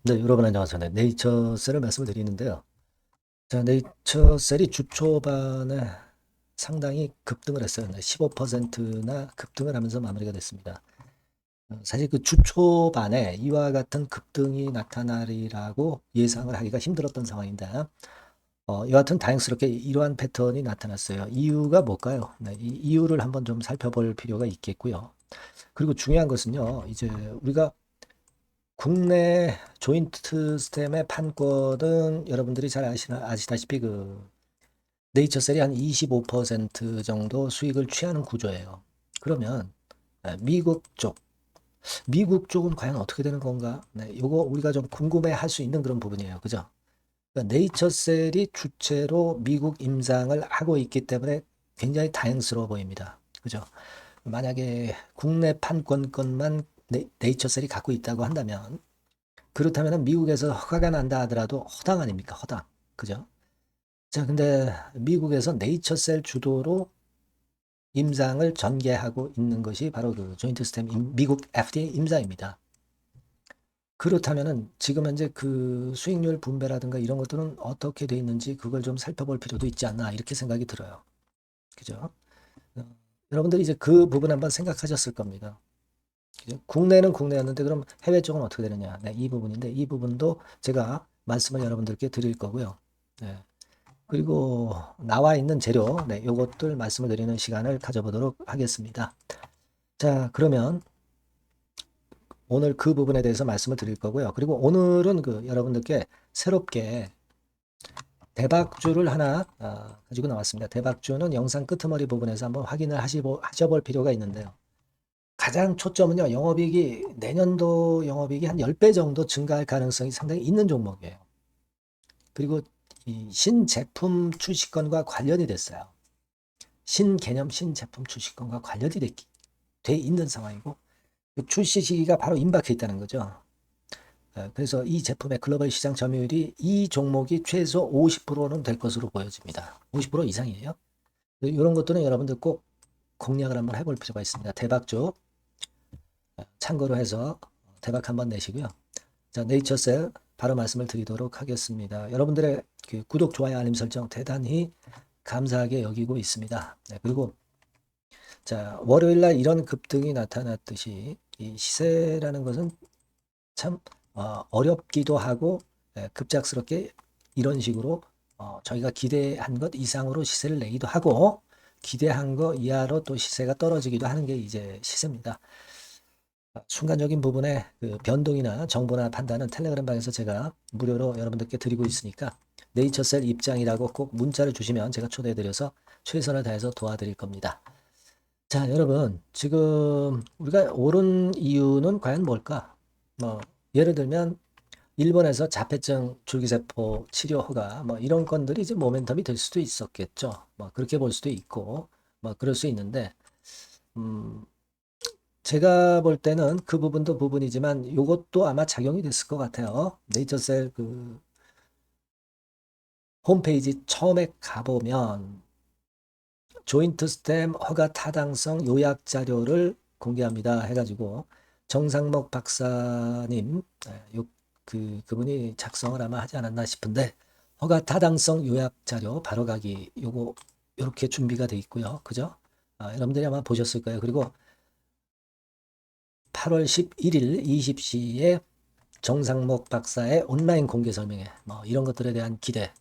네, 여러분 안녕하세요. 네, 네이처셀을 말씀을 드리는데요. 자, 네이처셀이 주 초반에 상당히 급등을 했어요. 네, 15%나 급등을 하면서 마무리가 됐습니다. 사실 그 주 초반에 이와 같은 급등이 나타나리라고 예상을 하기가 힘들었던 상황인데, 여하튼 다행스럽게 이러한 패턴이 나타났어요. 이유가 뭘까요? 네, 이 이유를 한번 좀 살펴볼 필요가 있겠고요. 그리고 중요한 것은요, 이제 우리가 국내 조인트 스템의 판권은 여러분들이 잘 아시다시피 그 네이처셀이 한 25% 정도 수익을 취하는 구조예요. 그러면 미국 쪽은 과연 어떻게 되는 건가? 네, 요거 우리가 좀 궁금해 할 수 있는 그런 부분이에요. 그죠? 그러니까 네이처셀이 주체로 미국 임상을 하고 있기 때문에 굉장히 다행스러워 보입니다. 그죠? 만약에 국내 판권권만 네이처셀이 갖고 있다고 한다면 그렇다면 미국에서 허가가 난다 하더라도 허당 아닙니까? 허당. 그죠? 자, 근데 미국에서 네이처셀 주도로 임상을 전개하고 있는 것이 바로 그 조인트 스템 미국 FDA 임상입니다. 그렇다면은 지금 현재 그 수익률 분배라든가 이런 것들은 어떻게 돼 있는지 그걸 좀 살펴볼 필요도 있지 않나 이렇게 생각이 들어요. 그죠? 여러분들이 이제 그 부분 한번 생각하셨을 겁니다. 그죠? 국내는 국내였는데 그럼 해외 쪽은 어떻게 되느냐? 네, 이 부분인데 이 부분도 제가 말씀을 여러분들께 드릴 거고요. 네. 그리고 나와 있는 재료, 네, 요것들 말씀을 드리는 시간을 가져보도록 하겠습니다. 자, 그러면 오늘 그 부분에 대해서 말씀을 드릴 거고요. 그리고 오늘은 그 여러분들께 새롭게 대박주를 하나 가지고 나왔습니다. 대박주는 영상 끄트머리 부분에서 한번 확인을 하셔볼 필요가 있는데요. 가장 초점은요, 영업이익이 내년도 영업이익이 한 10배 정도 증가할 가능성이 상당히 있는 종목이에요. 그리고 이 신제품 출시건과 관련이 됐어요. 신개념 신제품 출시건과 관련이 돼 있는 상황이고 그 출시 시기가 바로 임박해 있다는 거죠. 그래서 이 제품의 글로벌 시장 점유율이 이 종목이 최소 50%는 될 것으로 보여집니다. 50% 이상이에요. 이런 것들은 여러분들 꼭 공략을 한번 해볼 필요가 있습니다. 대박주 참고로 해서 대박 한번 내시고요. 자, 네이처셀 바로 말씀을 드리도록 하겠습니다. 여러분들의 그 구독, 좋아요, 알림 설정 대단히 감사하게 여기고 있습니다. 네, 그리고 자, 월요일 날 이런 급등이 나타났듯이 이 시세라는 것은 참 어렵기도 하고 급작스럽게 이런 식으로 저희가 기대한 것 이상으로 시세를 내기도 하고 기대한 거 이하로 또 시세가 떨어지기도 하는 게 이제 시세입니다. 순간적인 부분에 그 변동이나 정보나 판단은 텔레그램 방에서 제가 무료로 여러분들께 드리고 있으니까 네이처셀 입장이라고 꼭 문자를 주시면 제가 초대해드려서 최선을 다해서 도와드릴 겁니다. 자, 여러분, 지금 우리가 오른 이유는 과연 뭘까? 뭐, 예를 들면, 일본에서 자폐증 줄기세포 치료 허가, 뭐, 이런 건들이 이제 모멘텀이 될 수도 있었겠죠. 뭐, 그렇게 볼 수도 있고, 뭐, 그럴 수 있는데, 음, 제가 볼 때는 그 부분도 부분이지만, 요것도 아마 작용이 됐을 것 같아요. 네이처셀 그 홈페이지 처음에 가보면, 조인트 스템 허가 타당성 요약 자료를 공개합니다. 해가지고 정상목 박사님 그분이 작성을 아마 하지 않았나 싶은데 허가 타당성 요약 자료 바로 가기 요거 요렇게 준비가 돼 있고요. 그죠? 여러분들이 아마 보셨을 거예요. 그리고 8월 11일 20시에 정상목 박사의 온라인 공개 설명회 뭐 이런 것들에 대한 기대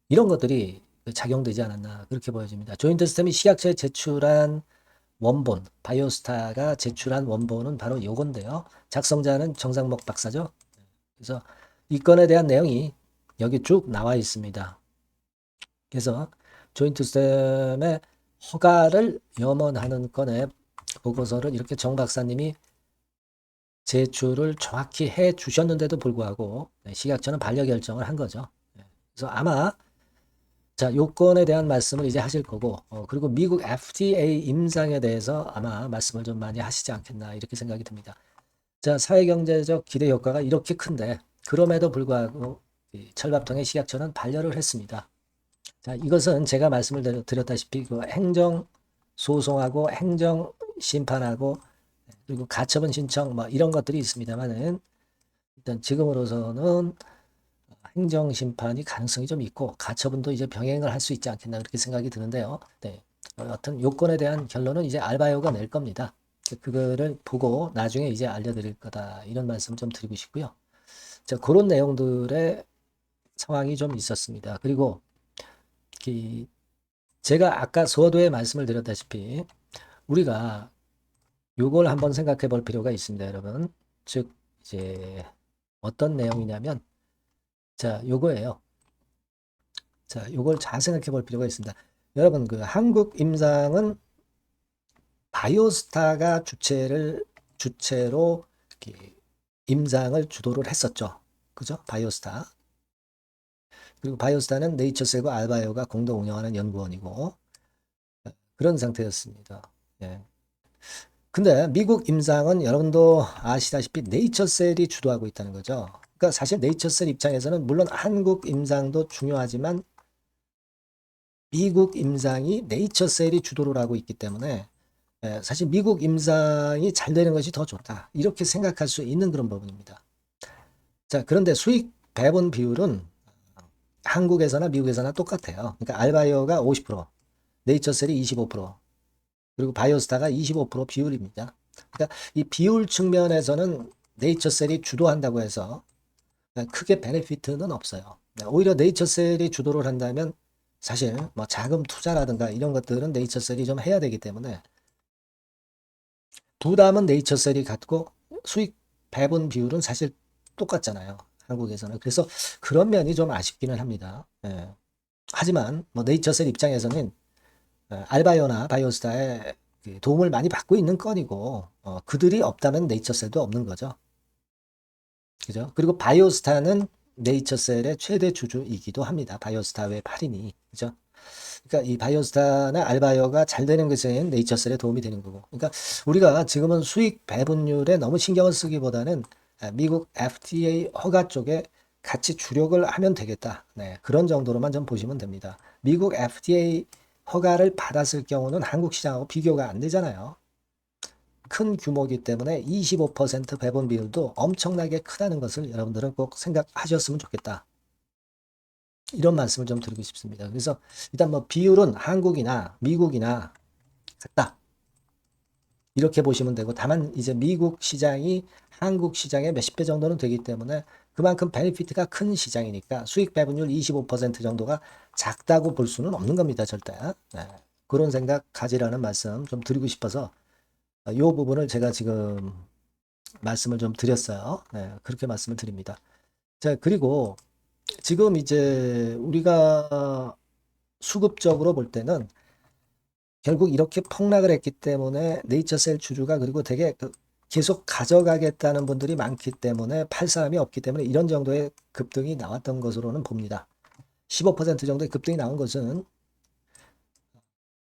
이런 것들이 작용되지 않았나 그렇게 보여집니다. 조인트 스템이 식약처에 제출한 원본, 바이오스타가 제출한 원본은 바로 요건데요. 작성자는 정상목 박사죠. 그래서 이 건에 대한 내용이 여기 쭉 나와 있습니다. 그래서 조인트 스템의 허가를 염원하는 건의 보고서를 이렇게 정 박사님이 제출을 정확히 해 주셨는데도 불구하고 식약처는 반려 결정을 한 거죠. 그래서 아마 자, 요건에 대한 말씀을 이제 하실 거고, 그리고 미국 FDA 임상에 대해서 아마 말씀을 좀 많이 하시지 않겠나, 이렇게 생각이 듭니다. 자, 사회경제적 기대 효과가 이렇게 큰데, 그럼에도 불구하고, 이 철밥통의 식약처는 반려를 했습니다. 자, 이것은 제가 말씀을 드렸다시피, 그 행정 소송하고 행정 심판하고, 그리고 가처분 신청, 뭐, 이런 것들이 있습니다만은, 일단 지금으로서는 행정심판이 가능성이 좀 있고 가처분도 이제 병행을 할 수 있지 않겠나 그렇게 생각이 드는데요. 네. 여하튼 요건에 대한 결론은 이제 알바이오가 낼 겁니다. 그거를 보고 나중에 이제 알려드릴 거다 이런 말씀 좀 드리고 싶고요. 자, 그런 내용들의 상황이 좀 있었습니다. 그리고 제가 아까 서두에 말씀을 드렸다시피 우리가 요걸 한번 생각해 볼 필요가 있습니다, 여러분. 즉 이제 어떤 내용이냐면 자, 요거예요. 자, 요걸 잘 생각해 볼 필요가 있습니다. 여러분, 그 한국 임상은 바이오스타가 주체로 이렇게 임상을 주도를 했었죠. 그죠? 바이오스타. 그리고 바이오스타는 네이처셀과 알바이오가 공동 운영하는 연구원이고 그런 상태였습니다. 예. 근데 미국 임상은 여러분도 아시다시피 네이처셀이 주도하고 있다는 거죠. 그러니까 사실 네이처셀 입장에서는 물론 한국 임상도 중요하지만 미국 임상이 네이처셀이 주도를 하고 있기 때문에 사실 미국 임상이 잘 되는 것이 더 좋다. 이렇게 생각할 수 있는 그런 부분입니다. 자, 그런데 수익 배분 비율은 한국에서나 미국에서나 똑같아요. 그러니까 알바이오가 50%, 네이처셀이 25%, 그리고 바이오스타가 25% 비율입니다. 그러니까 이 비율 측면에서는 네이처셀이 주도한다고 해서 크게 베네피트는 없어요. 오히려 네이처셀이 주도를 한다면 사실 뭐 자금 투자라든가 이런 것들은 네이처셀이 좀 해야 되기 때문에 부담은 네이처셀이 갖고 수익 배분 비율은 사실 똑같잖아요. 한국에서는. 그래서 그런 면이 좀 아쉽기는 합니다. 예. 하지만 뭐 네이처셀 입장에서는 알바이오나 바이오스타에 도움을 많이 받고 있는 건이고 그들이 없다면 네이처셀도 없는 거죠. 그죠? 그리고 바이오스타는 네이처셀의 최대 주주이기도 합니다. 바이오스타 외 8인이. 그죠? 그러니까 이 바이오스타나 알바이오가 잘 되는 것은 네이처셀에 도움이 되는 거고. 그러니까 우리가 지금은 수익 배분율에 너무 신경을 쓰기보다는 미국 FDA 허가 쪽에 같이 주력을 하면 되겠다. 네, 그런 정도로만 좀 보시면 됩니다. 미국 FDA 허가를 받았을 경우는 한국 시장하고 비교가 안 되잖아요. 큰 규모이기 때문에 25% 배분 비율도 엄청나게 크다는 것을 여러분들은 꼭 생각하셨으면 좋겠다. 이런 말씀을 좀 드리고 싶습니다. 그래서 일단 뭐 비율은 한국이나 미국이나 같다. 이렇게 보시면 되고 다만 이제 미국 시장이 한국 시장의 몇십 배 정도는 되기 때문에 그만큼 베네피트가 큰 시장이니까 수익 배분율 25% 정도가 작다고 볼 수는 없는 겁니다. 절대. 네. 그런 생각 가지라는 말씀 좀 드리고 싶어서 이 부분을 제가 지금 말씀을 좀 드렸어요. 네, 그렇게 말씀을 드립니다. 자, 그리고 지금 이제 우리가 수급적으로 볼 때는 결국 이렇게 폭락을 했기 때문에 네이처셀 주주가 그리고 되게 계속 가져가겠다는 분들이 많기 때문에 팔 사람이 없기 때문에 이런 정도의 급등이 나왔던 것으로는 봅니다. 15% 정도의 급등이 나온 것은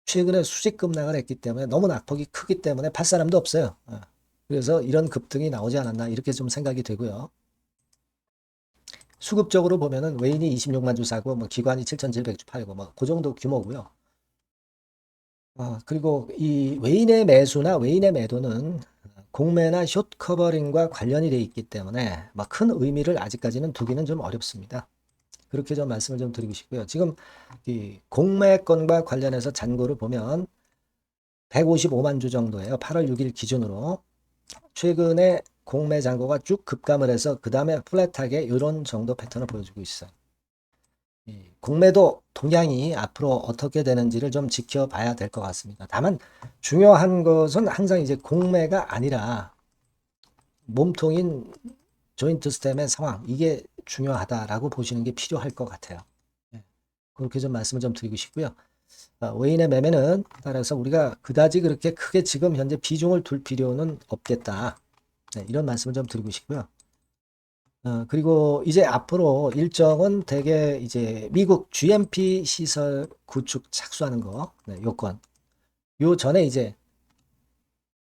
최근에 수직 급락을 했기 때문에 너무 낙폭이 크기 때문에 팔 사람도 없어요. 그래서 이런 급등이 나오지 않았나 이렇게 좀 생각이 되고요. 수급적으로 보면은 외인이 26만 주 사고 뭐 기관이 7,700주 팔고 뭐 그 정도 규모고요. 그리고 이 외인의 매수나 외인의 매도는 공매나 숏 커버링과 관련이 되어 있기 때문에 막 큰 의미를 아직까지는 두기는 좀 어렵습니다. 그렇게 좀 말씀을 좀 드리고 싶고요. 지금 이 공매권과 관련해서 잔고를 보면 155만 주 정도예요. 8월 6일 기준으로. 최근에 공매 잔고가 쭉 급감을 해서 그 다음에 플랫하게 이런 정도 패턴을 보여주고 있어요. 공매도 동향이 앞으로 어떻게 되는지를 좀 지켜봐야 될 것 같습니다. 다만 중요한 것은 항상 이제 공매가 아니라 몸통인 조인트 스템의 상황 이게 중요하다라고 보시는 게 필요할 것 같아요. 네, 그렇게 좀 말씀을 좀 드리고 싶고요. 외인의 매매는 따라서 우리가 그다지 그렇게 크게 지금 현재 비중을 둘 필요는 없겠다. 네, 이런 말씀을 좀 드리고 싶고요. 그리고 이제 앞으로 일정은 대개 이제 미국 GMP 시설 구축 착수하는 거, 네, 요건. 요 전에 이제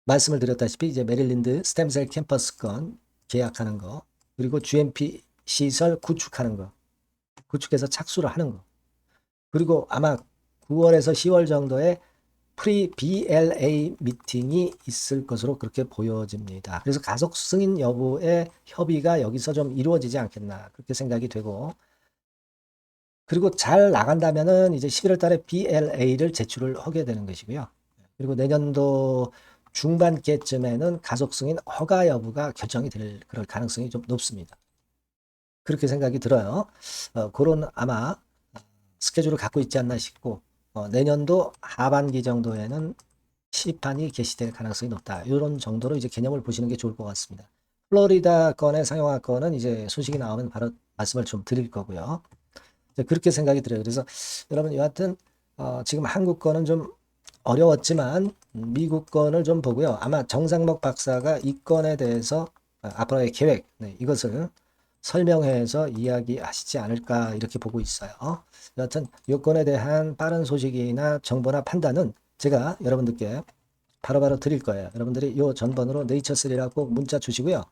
말씀을 드렸다시피 이제 메릴랜드 스템셀 캠퍼스 건 계약하는 거, 그리고 GMP 시설 구축하는 거, 구축해서 착수를 하는 거. 그리고 아마 9월에서 10월 정도에 프리 BLA 미팅이 있을 것으로 그렇게 보여집니다. 그래서 가속 승인 여부의 협의가 여기서 좀 이루어지지 않겠나 그렇게 생각이 되고, 그리고 잘 나간다면은 이제 11월 달에 BLA를 제출을 하게 되는 것이고요. 그리고 내년도 중반께쯤에는 가속 승인 허가 여부가 결정이 될 그럴 가능성이 좀 높습니다. 그렇게 생각이 들어요. 그런 아마 스케줄을 갖고 있지 않나 싶고, 내년도 하반기 정도에는 시판이 개시될 가능성이 높다. 이런 정도로 이제 개념을 보시는 게 좋을 것 같습니다. 플로리다 건의 상용화 건은 이제 소식이 나오면 바로 말씀을 좀 드릴 거고요. 그렇게 생각이 들어요. 그래서 여러분 여하튼 지금 한국 건은 좀 어려웠지만 미국 건을 좀 보고요. 아마 정상목 박사가 이 건에 대해서 앞으로의 계획, 이것을 설명해서 이야기하시지 않을까 이렇게 보고 있어요. 여하튼 이 건에 대한 빠른 소식이나 정보나 판단은 제가 여러분들께 바로바로 드릴 거예요. 여러분들이 이 전번으로 네이처셀이라고 꼭 문자 주시고요.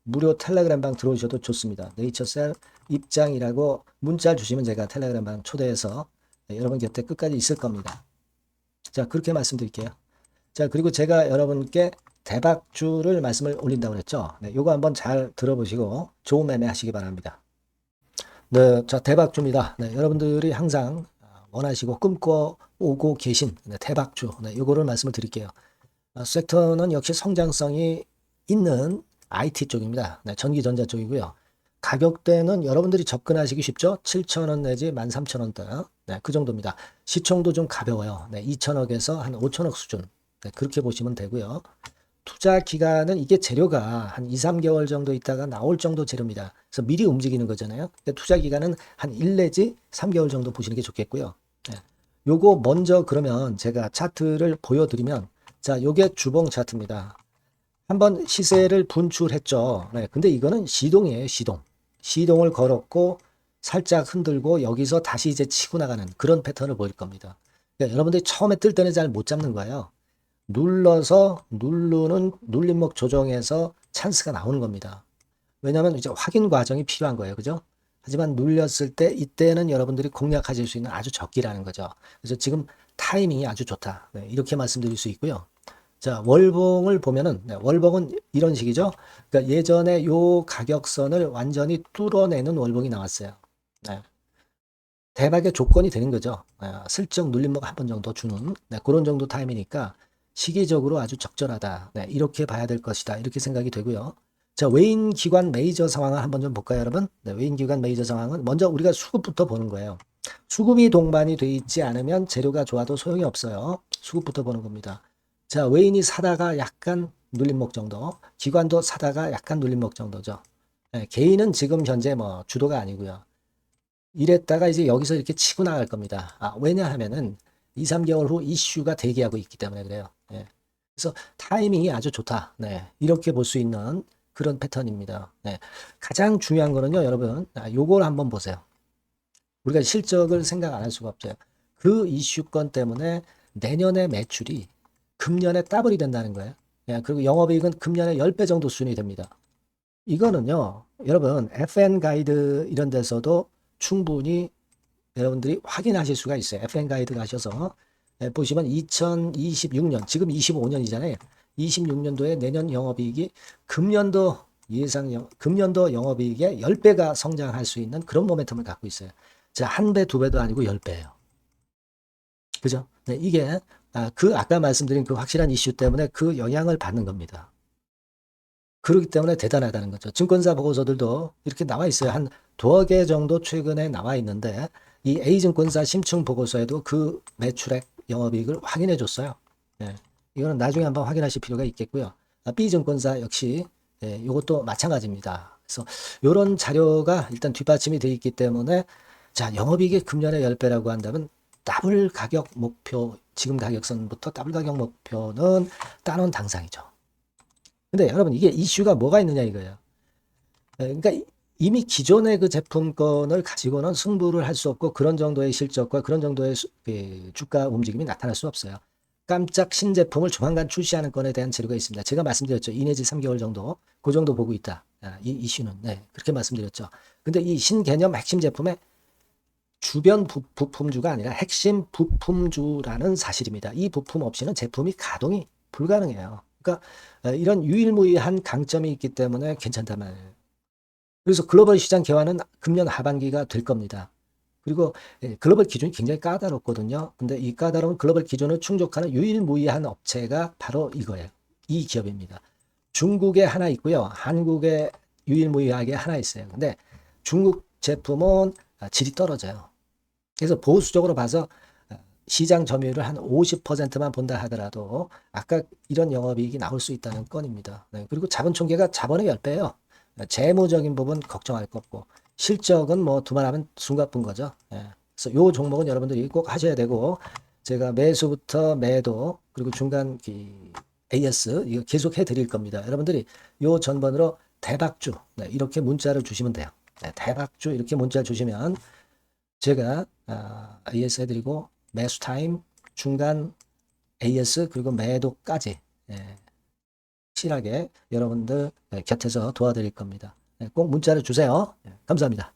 무료 텔레그램방 들어오셔도 좋습니다. 네이처셀 입장이라고 문자 주시면 제가 텔레그램방 초대해서 여러분 곁에 끝까지 있을 겁니다. 자, 그렇게 말씀드릴게요. 자, 그리고 제가 여러분께 대박주를 말씀을 올린다고 그랬죠. 요거 한번 잘 들어보시고 좋은 매매 하시기 바랍니다. 네, 자, 대박주입니다. 여러분들이 항상 원하시고 꿈꿔오고 계신 대박주, 요거를 말씀을 드릴게요. 섹터는 역시 성장성이 있는 IT 쪽입니다. 전기전자 쪽이고요. 가격대는 여러분들이 접근하시기 쉽죠? 7,000원 내지 13,000원대. 그 정도입니다. 시총도 좀 가벼워요. 2천억에서 한 5천억 수준. 그렇게 보시면 되고요. 투자 기간은 이게 재료가 한 2, 3개월 정도 있다가 나올 정도 재료입니다. 그래서 미리 움직이는 거잖아요. 투자 기간은 한 1 내지 3개월 정도 보시는 게 좋겠고요. 요거 먼저 그러면 제가 차트를 보여드리면, 자, 요게 주봉 차트입니다. 한번 시세를 분출했죠. 근데 이거는 시동이에요, 시동. 시동을 걸었고 살짝 흔들고 여기서 다시 이제 치고 나가는 그런 패턴을 보일 겁니다. 그러니까 여러분들이 처음에 뜰 때는 잘 못 잡는 거예요. 눌러서 누르는 눌림목 조정에서 찬스가 나오는 겁니다. 왜냐하면 이제 확인 과정이 필요한 거예요. 그죠? 하지만 눌렸을 때 이때는 여러분들이 공략하실 수 있는 아주 적기라는 거죠. 그래서 지금 타이밍이 아주 좋다. 이렇게 말씀드릴 수 있고요. 자, 월봉을 보면은, 월봉은 이런 식이죠. 그러니까 예전에 요 가격선을 완전히 뚫어내는 월봉이 나왔어요. 대박의 조건이 되는 거죠. 슬쩍 눌림목 한 번 정도 주는 그런 정도 타임이니까 시기적으로 아주 적절하다. 이렇게 봐야 될 것이다. 이렇게 생각이 되고요. 자, 외인 기관 메이저 상황을 한번 좀 볼까요, 여러분? 외인 기관 메이저 상황은 먼저 우리가 수급부터 보는 거예요. 수급이 동반이 돼 있지 않으면 재료가 좋아도 소용이 없어요. 수급부터 보는 겁니다. 자, 외인이 사다가 약간 눌림목 정도, 기관도 사다가 약간 눌림목 정도죠. 개인은 지금 현재 뭐 주도가 아니고요. 이랬다가 이제 여기서 이렇게 치고 나갈 겁니다. 왜냐하면은 2, 3개월 후 이슈가 대기하고 있기 때문에 그래요. 그래서 타이밍이 아주 좋다. 이렇게 볼 수 있는 그런 패턴입니다. 가장 중요한 거는요, 여러분, 요걸 한번 보세요. 우리가 실적을 생각 안 할 수가 없어요. 그 이슈건 때문에 내년의 매출이 금년에 더블이 된다는 거예요. 그리고 영업이익은 금년에 10배 정도 수준이 됩니다. 이거는요, 여러분, FN 가이드 이런 데서도 충분히 여러분들이 확인하실 수가 있어요. FN 가이드 가셔서 보시면 2026년, 지금 25년이잖아요. 26년도에 내년 영업이익이 금년도 금년도 영업이익의 10배가 성장할 수 있는 그런 모멘텀을 갖고 있어요. 자, 1배, 2배도 아니고 10배예요. 그죠? 이게 아까 말씀드린 그 확실한 이슈 때문에 그 영향을 받는 겁니다. 그렇기 때문에 대단하다는 거죠. 증권사 보고서들도 이렇게 나와 있어요. 한 2개 정도 최근에 나와 있는데 이 A증권사 심층 보고서에도 그 매출액 영업이익을 확인해 줬어요. 이거는 나중에 한번 확인하실 필요가 있겠고요. B증권사 역시 이것도 마찬가지입니다. 그래서 이런 자료가 일단 뒷받침이 되어 있기 때문에 자, 영업이익이 금년에 10배라고 한다면 더블 가격 목표, 지금 가격선부터 더블 가격 목표는 따놓은 당상이죠. 근데 여러분 이게 이슈가 뭐가 있느냐 이거예요. 그러니까 이미 기존의 그 제품권을 가지고는 승부를 할 수 없고 그런 정도의 실적과 그런 정도의 주가 움직임이 나타날 수 없어요. 깜짝 신제품을 조만간 출시하는 건에 대한 재료가 있습니다. 제가 말씀드렸죠. 2 내지 3개월 정도, 그 정도 보고 있다. 이 이슈는. 그렇게 말씀드렸죠. 근데 이 신개념 핵심 제품의 주변 부품주가 아니라 핵심 부품주라는 사실입니다. 이 부품 없이는 제품이 가동이 불가능해요. 그러니까 이런 유일무이한 강점이 있기 때문에 괜찮단 말이에요. 그래서 글로벌 시장 개화는 금년 하반기가 될 겁니다. 그리고 글로벌 기준이 굉장히 까다롭거든요. 근데 이 까다로운 글로벌 기준을 충족하는 유일무이한 업체가 바로 이거예요. 이 기업입니다. 중국에 하나 있고요. 한국에 유일무이하게 하나 있어요. 근데 중국 제품은 질이 떨어져요. 그래서 보수적으로 봐서 시장 점유율을 한 50%만 본다 하더라도 아까 이런 영업이익이 나올 수 있다는 건입니다. 네, 그리고 자본총계가 자본의 10배예요. 재무적인 부분 걱정할 거 없고 실적은 뭐 두말하면 숨가쁜 거죠. 예. 그래서 요 종목은 여러분들이 꼭 하셔야 되고 제가 매수부터 매도 그리고 중간 AS 이거 계속 해드릴 겁니다. 여러분들이 요 전번으로 대박주 네, 이렇게 문자를 주시면 돼요. 네, 대박주 이렇게 문자를 주시면 제가 AS 해드리고 매수 타임 중간 AS 그리고 매도까지 예, 확실하게 여러분들 곁에서 도와드릴 겁니다. 꼭 문자를 주세요. 감사합니다.